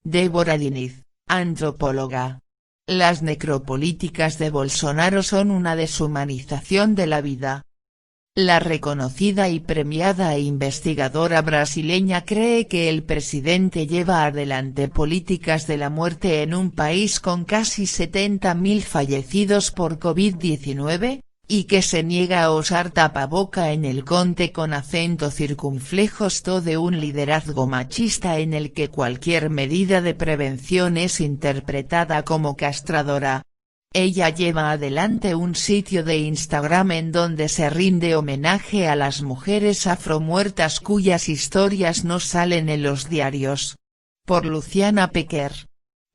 Débora Diniz, antropóloga. Las necropolíticas de Bolsonaro son una deshumanización de la vida. La reconocida y premiada investigadora brasileña cree que el presidente lleva adelante políticas de la muerte en un país con casi 70.000 fallecidos por COVID-19, y que se niega a usar tapaboca en el conte con acento circunflejo de un liderazgo machista en el que cualquier medida de prevención es interpretada como castradora. Ella lleva adelante un sitio de Instagram en donde se rinde homenaje a las mujeres afromuertas cuyas historias no salen en los diarios. Por Luciana Pequer.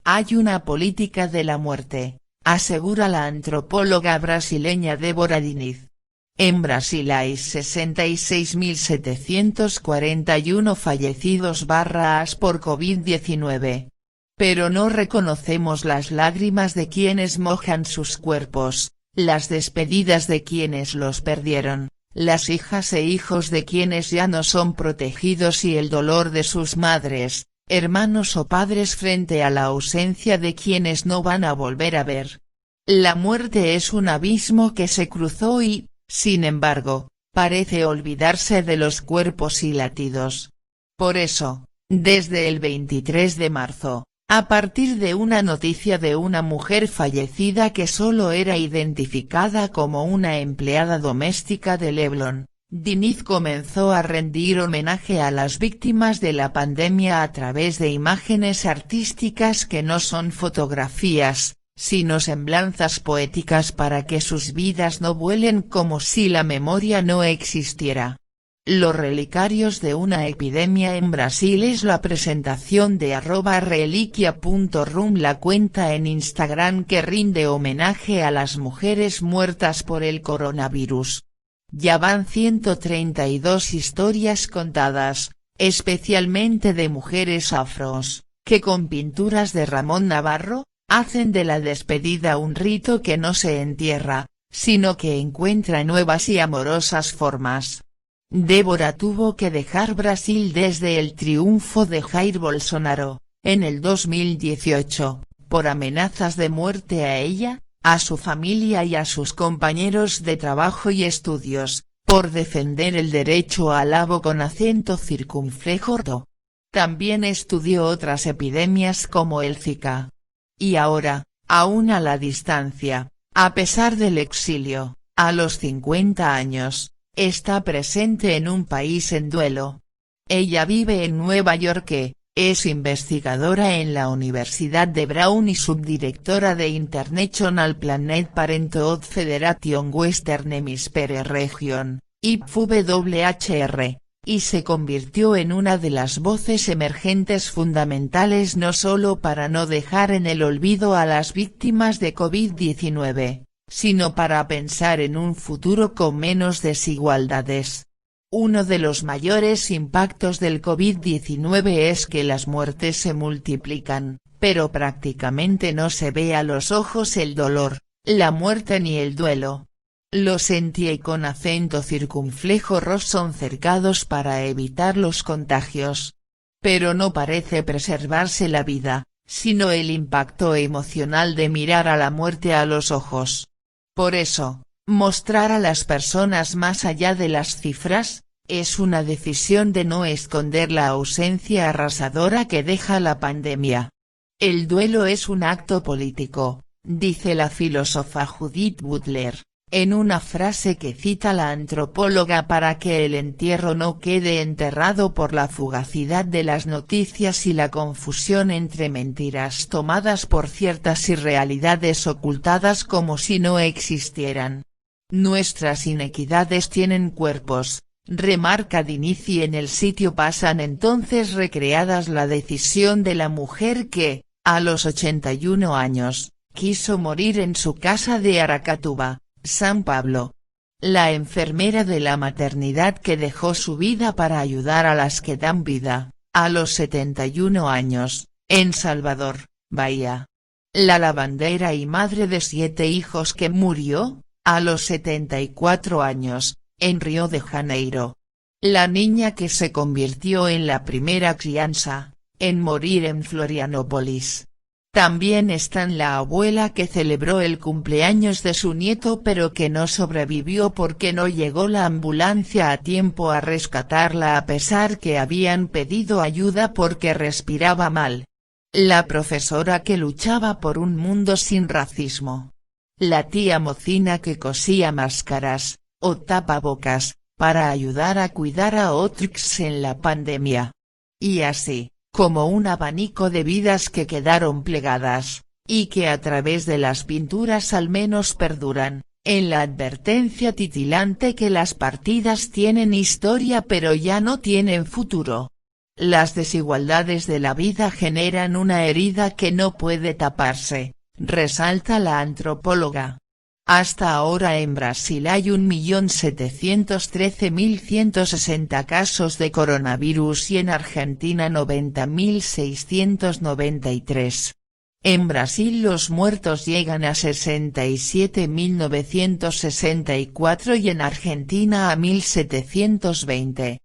Hay una política de la muerte, asegura la antropóloga brasileña Débora Diniz. En Brasil hay 66.741 fallecidos por COVID-19. Pero no reconocemos las lágrimas de quienes mojan sus cuerpos, las despedidas de quienes los perdieron, las hijas e hijos de quienes ya no son protegidos y el dolor de sus madres, hermanos o padres frente a la ausencia de quienes no van a volver a ver. La muerte es un abismo que se cruzó y, sin embargo, parece olvidarse de los cuerpos y latidos. Por eso, desde el 23 de marzo, a partir de una noticia de una mujer fallecida que solo era identificada como una empleada doméstica de Leblon, Diniz comenzó a rendir homenaje a las víctimas de la pandemia a través de imágenes artísticas que no son fotografías, sino semblanzas poéticas para que sus vidas no vuelen como si la memoria no existiera. Los relicarios de una epidemia en Brasil es la presentación de @reliquia.rum, la cuenta en Instagram que rinde homenaje a las mujeres muertas por el coronavirus. Ya van 132 historias contadas, especialmente de mujeres afros, que con pinturas de Ramón Navarro, hacen de la despedida un rito que no se entierra, sino que encuentra nuevas y amorosas formas. Débora tuvo que dejar Brasil desde el triunfo de Jair Bolsonaro, en el 2018, por amenazas de muerte a ella, a su familia y a sus compañeros de trabajo y estudios, por defender el derecho al lavabo con acento circunflejo. También estudió otras epidemias como el Zika. Y ahora, aún a la distancia, a pesar del exilio, a los 50 años, está presente en un país en duelo. Ella vive en Nueva York, es investigadora en la Universidad de Brown y subdirectora de International Planet Parenthood Federation Western Hemisphere Region, IPFWHR, y se convirtió en una de las voces emergentes fundamentales no solo para no dejar en el olvido a las víctimas de COVID-19, sino para pensar en un futuro con menos desigualdades. Uno de los mayores impactos del COVID-19 es que las muertes se multiplican, pero prácticamente no se ve a los ojos el dolor, la muerte ni el duelo. Los y con acento circunflejo son cercados para evitar los contagios. Pero no parece preservarse la vida, sino el impacto emocional de mirar a la muerte a los ojos. Por eso, mostrar a las personas más allá de las cifras, es una decisión de no esconder la ausencia arrasadora que deja la pandemia. El duelo es un acto político, dice la filósofa Judith Butler, en una frase que cita la antropóloga para que el entierro no quede enterrado por la fugacidad de las noticias y la confusión entre mentiras tomadas por ciertas y realidades ocultadas como si no existieran. Nuestras inequidades tienen cuerpos, remarca Diniz, y en el sitio pasan entonces recreadas la decisión de la mujer que, a los 81 años, quiso morir en su casa de Aracatuba, San Pablo. La enfermera de la maternidad que dejó su vida para ayudar a las que dan vida, a los 71 años, en Salvador, Bahía. La lavandera y madre de 7 hijos que murió, a los 74 años, en Río de Janeiro. La niña que se convirtió en la primera crianza, en morir en Florianópolis. También están la abuela que celebró el cumpleaños de su nieto pero que no sobrevivió porque no llegó la ambulancia a tiempo a rescatarla a pesar que habían pedido ayuda porque respiraba mal. La profesora que luchaba por un mundo sin racismo. La tía mocina que cosía máscaras, o tapabocas, para ayudar a cuidar a otros en la pandemia. Y así, como un abanico de vidas que quedaron plegadas, y que a través de las pinturas al menos perduran, en la advertencia titilante que las partidas tienen historia pero ya no tienen futuro. Las desigualdades de la vida generan una herida que no puede taparse, resalta la antropóloga. Hasta ahora en Brasil hay 1.713.160 casos de coronavirus y en Argentina 90.693. En Brasil los muertos llegan a 67.964 y en Argentina a 1.720.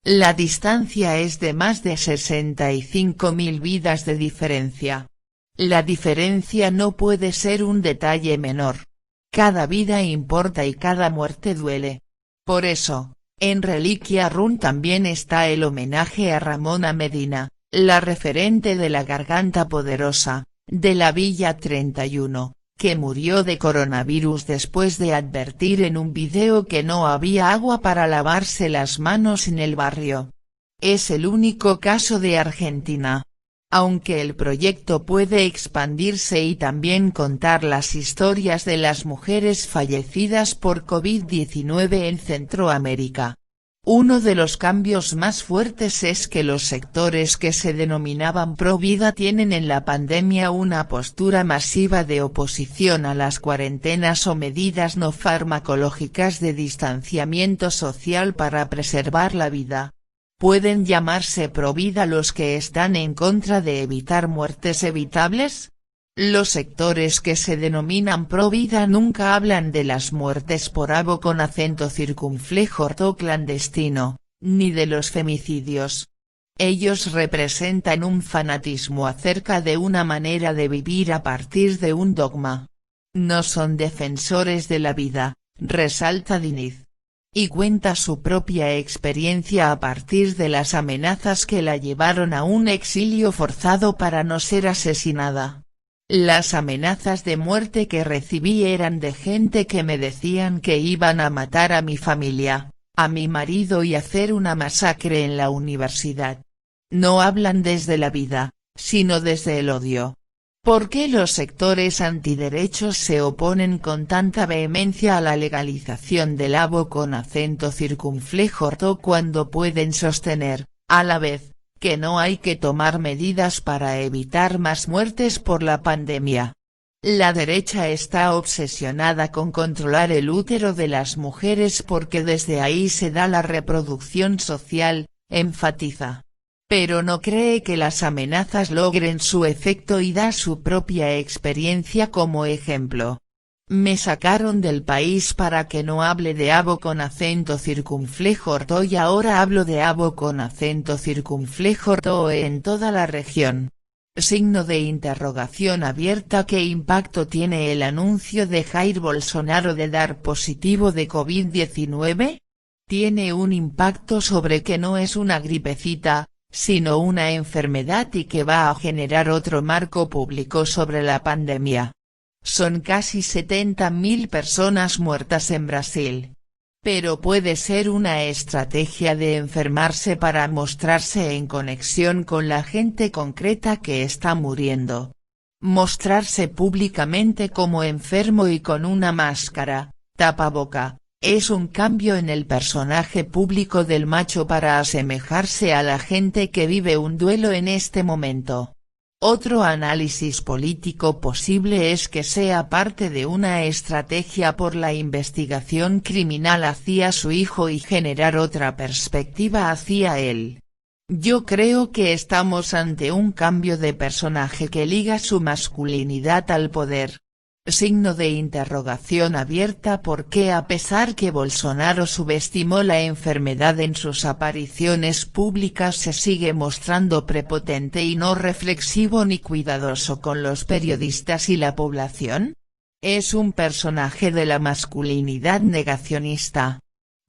La distancia es de más de 65.000 vidas de diferencia. La diferencia no puede ser un detalle menor. Cada vida importa y cada muerte duele. Por eso, en Reliquia Run también está el homenaje a Ramona Medina, la referente de la Garganta Poderosa, de la Villa 31, que murió de coronavirus después de advertir en un video que no había agua para lavarse las manos en el barrio. Es el único caso de Argentina. Aunque el proyecto puede expandirse y también contar las historias de las mujeres fallecidas por COVID-19 en Centroamérica. Uno de los cambios más fuertes es que los sectores que se denominaban pro vida tienen en la pandemia una postura masiva de oposición a las cuarentenas o medidas no farmacológicas de distanciamiento social para preservar la vida. ¿Pueden llamarse provida los que están en contra de evitar muertes evitables? Los sectores que se denominan provida nunca hablan de las muertes por abo con acento circunflejo o clandestino, ni de los femicidios. Ellos representan un fanatismo acerca de una manera de vivir a partir de un dogma. No son defensores de la vida, resalta Diniz. Y cuenta su propia experiencia a partir de las amenazas que la llevaron a un exilio forzado para no ser asesinada. Las amenazas de muerte que recibí eran de gente que me decían que iban a matar a mi familia, a mi marido y hacer una masacre en la universidad. No hablan desde la vida, sino desde el odio. ¿Por qué los sectores antiderechos se oponen con tanta vehemencia a la legalización del abo con acento circunflejo cuando pueden sostener, a la vez, que no hay que tomar medidas para evitar más muertes por la pandemia? La derecha está obsesionada con controlar el útero de las mujeres porque desde ahí se da la reproducción social, enfatiza. Pero no cree que las amenazas logren su efecto y da su propia experiencia como ejemplo. Me sacaron del país para que no hable de abo con acento circunflejo y ahora hablo de abo con acento circunflejo en toda la región. Signo de interrogación abierta. ¿Qué impacto tiene el anuncio de Jair Bolsonaro de dar positivo de COVID-19? Tiene un impacto sobre que no es una gripecita, sino una enfermedad y que va a generar otro marco público sobre la pandemia. Son casi 70.000 personas muertas en Brasil. Pero puede ser una estrategia de enfermarse para mostrarse en conexión con la gente concreta que está muriendo. Mostrarse públicamente como enfermo y con una máscara, tapaboca. Es un cambio en el personaje público del macho para asemejarse a la gente que vive un duelo en este momento. Otro análisis político posible es que sea parte de una estrategia por la investigación criminal hacia su hijo y generar otra perspectiva hacia él. Yo creo que estamos ante un cambio de personaje que liga su masculinidad al poder. Signo de interrogación abierta. ¿Por qué, a pesar que Bolsonaro subestimó la enfermedad en sus apariciones públicas, se sigue mostrando prepotente y no reflexivo ni cuidadoso con los periodistas y la población? Es un personaje de la masculinidad negacionista.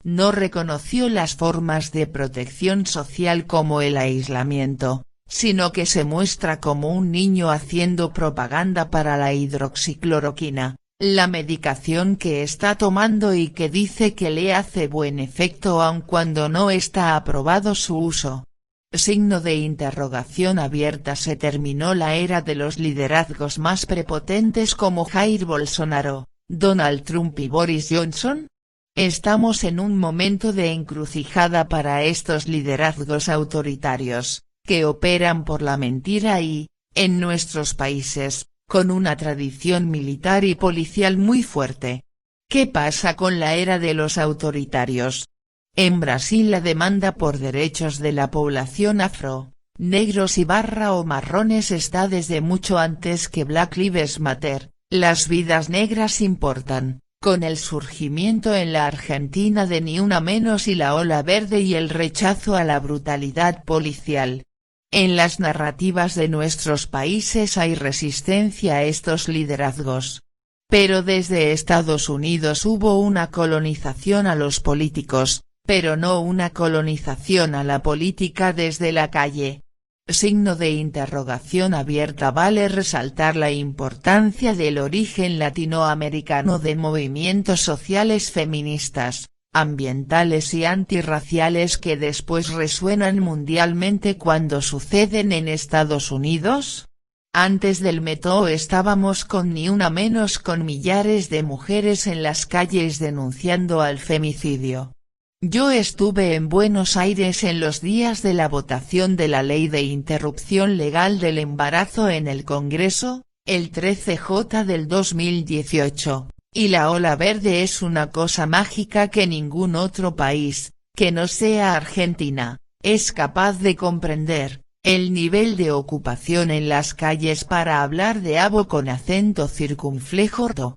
No reconoció las formas de protección social como el aislamiento, sino que se muestra como un niño haciendo propaganda para la hidroxicloroquina, la medicación que está tomando y que dice que le hace buen efecto aun cuando no está aprobado su uso. Signo de interrogación abierta. ¿Se terminó la era de los liderazgos más prepotentes como Jair Bolsonaro, Donald Trump y Boris Johnson? Estamos en un momento de encrucijada para estos liderazgos autoritarios, que operan por la mentira y, en nuestros países, con una tradición militar y policial muy fuerte. ¿Qué pasa con la era de los autoritarios? En Brasil la demanda por derechos de la población afro, negros y o marrones está desde mucho antes que Black Lives Matter. Las vidas negras importan, con el surgimiento en la Argentina de Ni Una Menos y la Ola Verde y el rechazo a la brutalidad policial. En las narrativas de nuestros países hay resistencia a estos liderazgos. Pero desde Estados Unidos hubo una colonización a los políticos, pero no una colonización a la política desde la calle. Signo de interrogación abierta. Vale resaltar la importancia del origen latinoamericano de movimientos sociales feministas, ambientales y antirraciales que después resuenan mundialmente cuando suceden en Estados Unidos. Antes del metoo estábamos con Ni Una Menos, con millares de mujeres en las calles denunciando al femicidio. Yo estuve en Buenos Aires en los días de la votación de la Ley de Interrupción Legal del Embarazo en el Congreso, el 13J del 2018, y la Ola Verde es una cosa mágica que ningún otro país, que no sea Argentina, es capaz de comprender. El nivel de ocupación en las calles para hablar de abo con acento circunflejo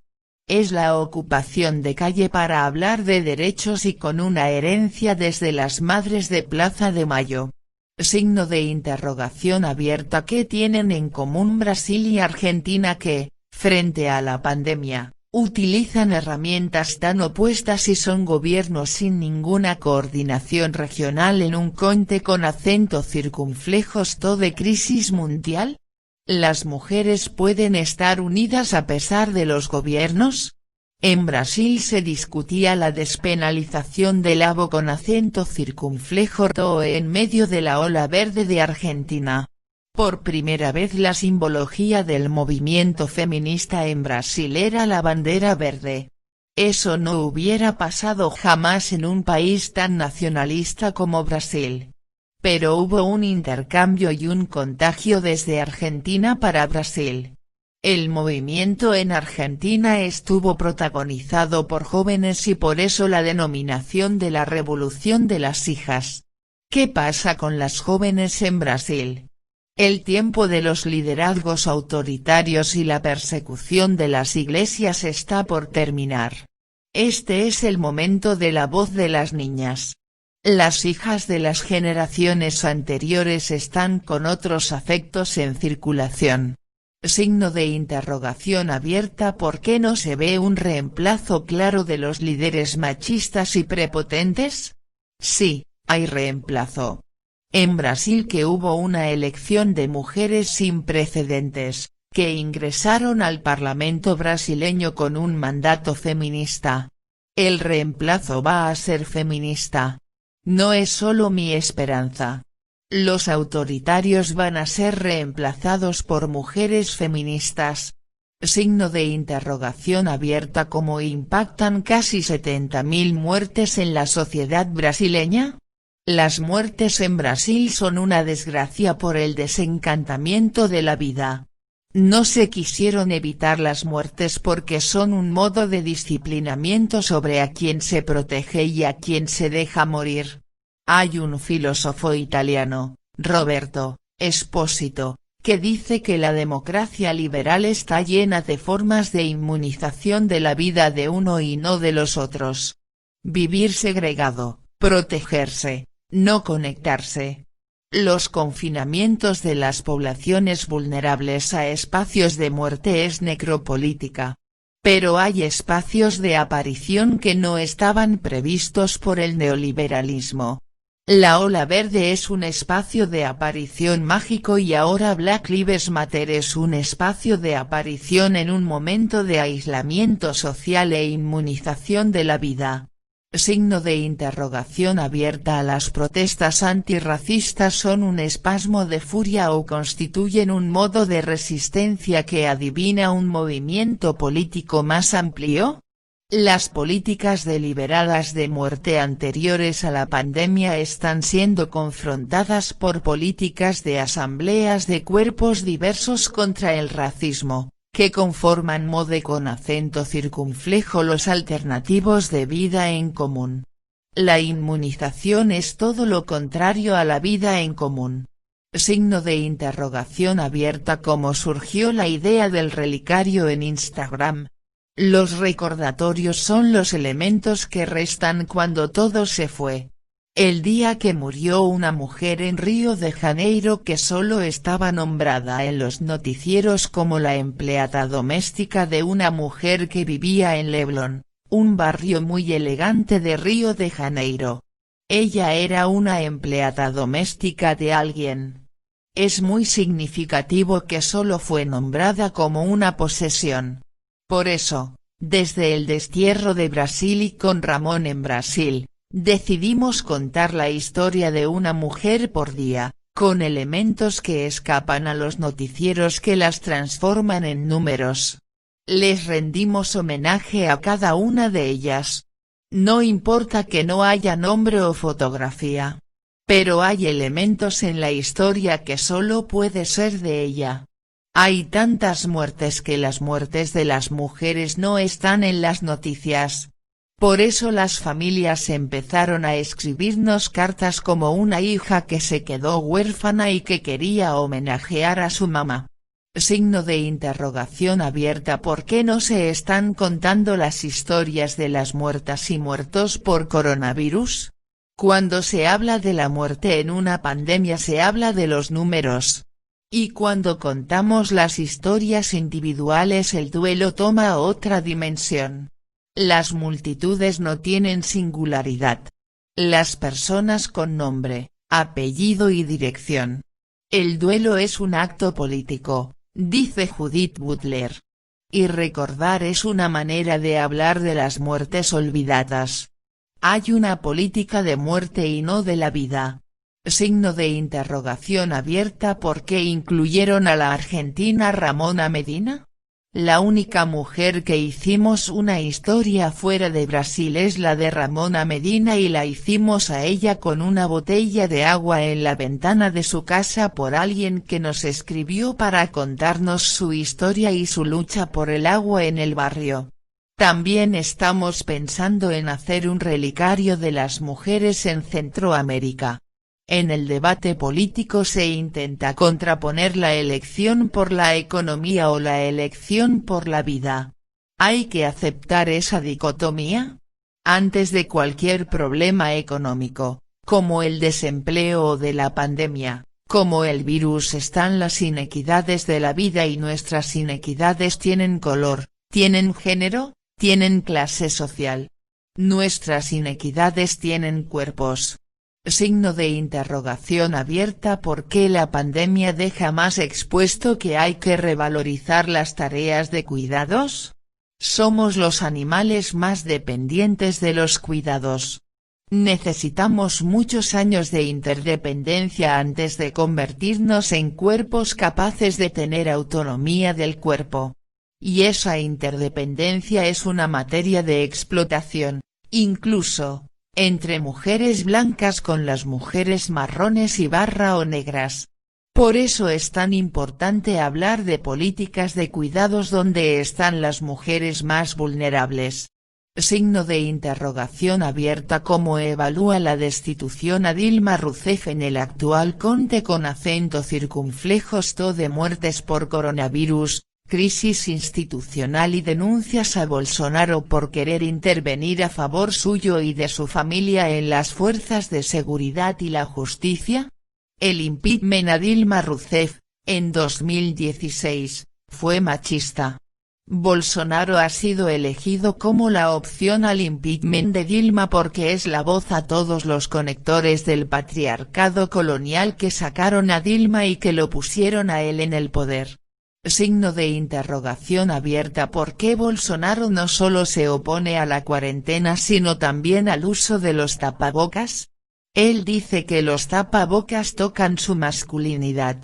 es la ocupación de calle para hablar de derechos y con una herencia desde las madres de Plaza de Mayo. Signo de interrogación abierta. ¿Qué tienen en común Brasil y Argentina que, frente a la pandemia, utilizan herramientas tan opuestas y son gobiernos sin ninguna coordinación regional en un conte con acento circunflejo de crisis mundial? ¿Las mujeres pueden estar unidas a pesar de los gobiernos? En Brasil se discutía la despenalización del abo con acento circunflejo en medio de la Ola Verde de Argentina. Por primera vez la simbología del movimiento feminista en Brasil era la bandera verde. Eso no hubiera pasado jamás en un país tan nacionalista como Brasil. Pero hubo un intercambio y un contagio desde Argentina para Brasil. El movimiento en Argentina estuvo protagonizado por jóvenes y por eso la denominación de la Revolución de las Hijas. ¿Qué pasa con las jóvenes en Brasil? El tiempo de los liderazgos autoritarios y la persecución de las iglesias está por terminar. Este es el momento de la voz de las niñas. Las hijas de las generaciones anteriores están con otros afectos en circulación. Signo de interrogación abierta. ¿Por qué no se ve un reemplazo claro de los líderes machistas y prepotentes? Sí, hay reemplazo. En Brasil que hubo una elección de mujeres sin precedentes, que ingresaron al Parlamento brasileño con un mandato feminista. El reemplazo va a ser feminista. No es solo mi esperanza. Los autoritarios van a ser reemplazados por mujeres feministas. Signo de interrogación abierta. ¿Cómo impactan casi 70.000 muertes en la sociedad brasileña? Las muertes en Brasil son una desgracia por el desencantamiento de la vida. No se quisieron evitar las muertes porque son un modo de disciplinamiento sobre a quien se protege y a quien se deja morir. Hay un filósofo italiano, Roberto Espósito, que dice que la democracia liberal está llena de formas de inmunización de la vida de uno y no de los otros. Vivir segregado, protegerse, no conectarse. Los confinamientos de las poblaciones vulnerables a espacios de muerte es necropolítica. Pero hay espacios de aparición que no estaban previstos por el neoliberalismo. La ola verde es un espacio de aparición mágico y ahora Black Lives Matter es un espacio de aparición en un momento de aislamiento social e inmunización de la vida. Signo de interrogación abierta. A las protestas antirracistas son un espasmo de furia o constituyen un modo de resistencia que adivina un movimiento político más amplio. Las políticas deliberadas de muerte anteriores a la pandemia están siendo confrontadas por políticas de asambleas de cuerpos diversos contra el racismo, que conforman MODE con acento circunflejo los alternativos de vida en común. La inmunización es todo lo contrario a la vida en común. Signo de interrogación abierta. ¿Cómo surgió la idea del relicario en Instagram? Los recordatorios son los elementos que restan cuando todo se fue. El día que murió una mujer en Río de Janeiro que solo estaba nombrada en los noticieros como la empleada doméstica de una mujer que vivía en Leblon, un barrio muy elegante de Río de Janeiro. Ella era una empleada doméstica de alguien. Es muy significativo que solo fue nombrada como una posesión. Por eso, desde el destierro de Brasil y con Ramón en Brasil, decidimos contar la historia de una mujer por día, con elementos que escapan a los noticieros que las transforman en números. Les rendimos homenaje a cada una de ellas. No importa que no haya nombre o fotografía. Pero hay elementos en la historia que solo puede ser de ella. Hay tantas muertes que las muertes de las mujeres no están en las noticias. Por eso las familias empezaron a escribirnos cartas como una hija que se quedó huérfana y que quería homenajear a su mamá. Signo de interrogación abierta. ¿Por qué no se están contando las historias de las muertas y muertos por coronavirus? Cuando se habla de la muerte en una pandemia se habla de los números. Y cuando contamos las historias individuales el duelo toma otra dimensión. Las multitudes no tienen singularidad. Las personas con nombre, apellido y dirección. El duelo es un acto político, dice Judith Butler. Y recordar es una manera de hablar de las muertes olvidadas. Hay una política de muerte y no de la vida. Signo de interrogación abierta. ¿Por qué incluyeron a la argentina Ramona Medina? La única mujer que hicimos una historia fuera de Brasil es la de Ramona Medina y la hicimos a ella con una botella de agua en la ventana de su casa por alguien que nos escribió para contarnos su historia y su lucha por el agua en el barrio. También estamos pensando en hacer un relicario de las mujeres en Centroamérica. En el debate político se intenta contraponer la elección por la economía o la elección por la vida. ¿Hay que aceptar esa dicotomía? Antes de cualquier problema económico, como el desempleo o de la pandemia, como el virus están las inequidades de la vida y nuestras inequidades tienen color, tienen género, tienen clase social. Nuestras inequidades tienen cuerpos. Signo de interrogación abierta. ¿Por qué la pandemia deja más expuesto que hay que revalorizar las tareas de cuidados? Somos los animales más dependientes de los cuidados. Necesitamos muchos años de interdependencia antes de convertirnos en cuerpos capaces de tener autonomía del cuerpo. Y esa interdependencia es una materia de explotación, incluso entre mujeres blancas con las mujeres marrones y o negras. Por eso es tan importante hablar de políticas de cuidados donde están las mujeres más vulnerables. Signo de interrogación abierta. ¿Cómo evalúa la destitución a Dilma Rousseff en el actual conte con acento circunflejo de muertes por coronavirus, crisis institucional y denuncias a Bolsonaro por querer intervenir a favor suyo y de su familia en las fuerzas de seguridad y la justicia? El impeachment a Dilma Rousseff, en 2016, fue machista. Bolsonaro ha sido elegido como la opción al impeachment de Dilma porque es la voz a todos los conectores del patriarcado colonial que sacaron a Dilma y que lo pusieron a él en el poder. Signo de interrogación abierta. ¿Por qué Bolsonaro no solo se opone a la cuarentena sino también al uso de los tapabocas? Él dice que los tapabocas tocan su masculinidad.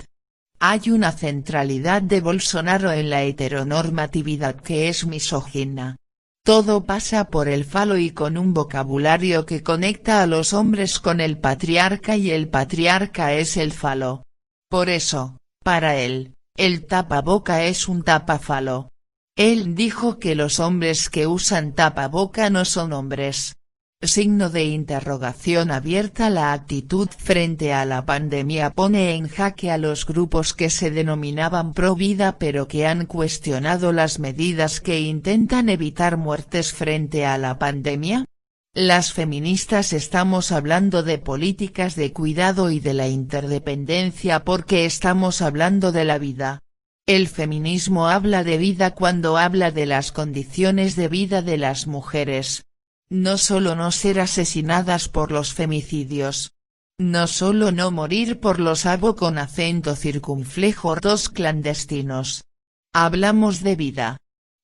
Hay una centralidad de Bolsonaro en la heteronormatividad que es misógina. Todo pasa por el falo y con un vocabulario que conecta a los hombres con el patriarca y el patriarca es el falo. Por eso, para él, el tapaboca es un tapafalo. Él dijo que los hombres que usan tapaboca no son hombres. Signo de interrogación abierta. La actitud frente a la pandemia pone en jaque a los grupos que se denominaban pro vida pero que han cuestionado las medidas que intentan evitar muertes frente a la pandemia. Las feministas estamos hablando de políticas de cuidado y de la interdependencia porque estamos hablando de la vida. El feminismo habla de vida cuando habla de las condiciones de vida de las mujeres. No solo no ser asesinadas por los femicidios. No solo no morir por los abo con acento circunflejo clandestinos. Hablamos de vida.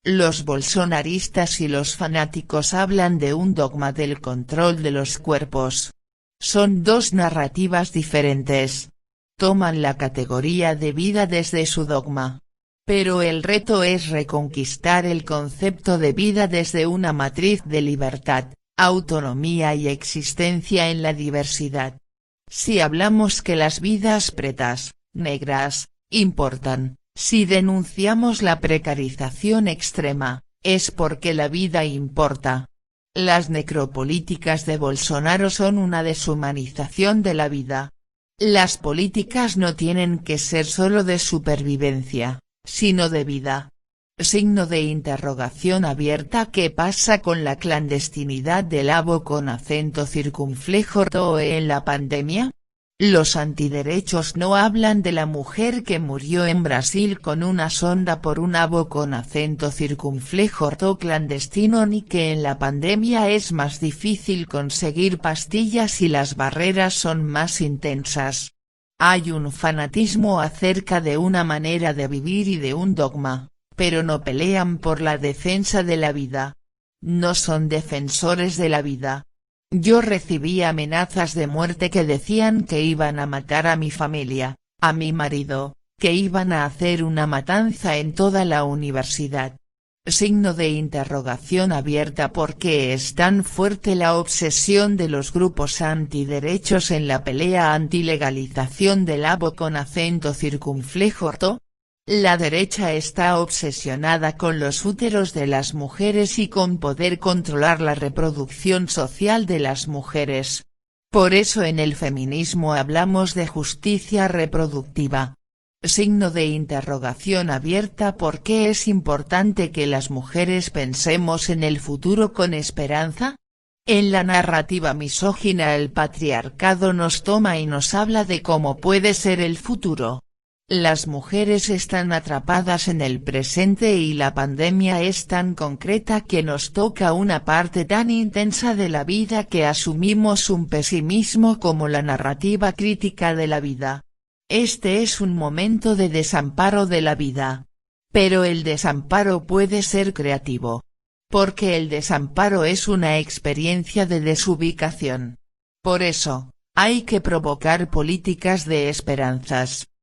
Los bolsonaristas y los fanáticos hablan de un dogma del control de los cuerpos. Son dos narrativas diferentes. Toman la categoría de vida desde su dogma. Pero el reto es reconquistar el concepto de vida desde una matriz de libertad, autonomía y existencia en la diversidad. Si hablamos que las vidas pretas, negras, importan, si denunciamos la precarización extrema, es porque la vida importa. Las necropolíticas de Bolsonaro son una deshumanización de la vida. Las políticas no tienen que ser solo de supervivencia, sino de vida. Signo de interrogación abierta. ¿Qué pasa con la clandestinidad del abo con acento circunflejo en la pandemia? Los antiderechos no hablan de la mujer que murió en Brasil con una sonda por un abo con acento circunflejo clandestino ni que en la pandemia es más difícil conseguir pastillas y las barreras son más intensas. Hay un fanatismo acerca de una manera de vivir y de un dogma, pero no pelean por la defensa de la vida. No son defensores de la vida. Yo recibí amenazas de muerte que decían que iban a matar a mi familia, a mi marido, que iban a hacer una matanza en toda la universidad. Signo de interrogación abierta. ¿Por qué es tan fuerte la obsesión de los grupos antiderechos en la pelea antilegalización del abo con acento circunflejo? La derecha está obsesionada con los úteros de las mujeres y con poder controlar la reproducción social de las mujeres. Por eso en el feminismo hablamos de justicia reproductiva. Signo de interrogación abierta. ¿Por qué es importante que las mujeres pensemos en el futuro con esperanza? En la narrativa misógina el patriarcado nos toma y nos habla de cómo puede ser el futuro. Las mujeres están atrapadas en el presente y la pandemia es tan concreta que nos toca una parte tan intensa de la vida que asumimos un pesimismo como la narrativa crítica de la vida. Este es un momento de desamparo de la vida. Pero el desamparo puede ser creativo. Porque el desamparo es una experiencia de desubicación. Por eso, hay que provocar políticas de esperanzas.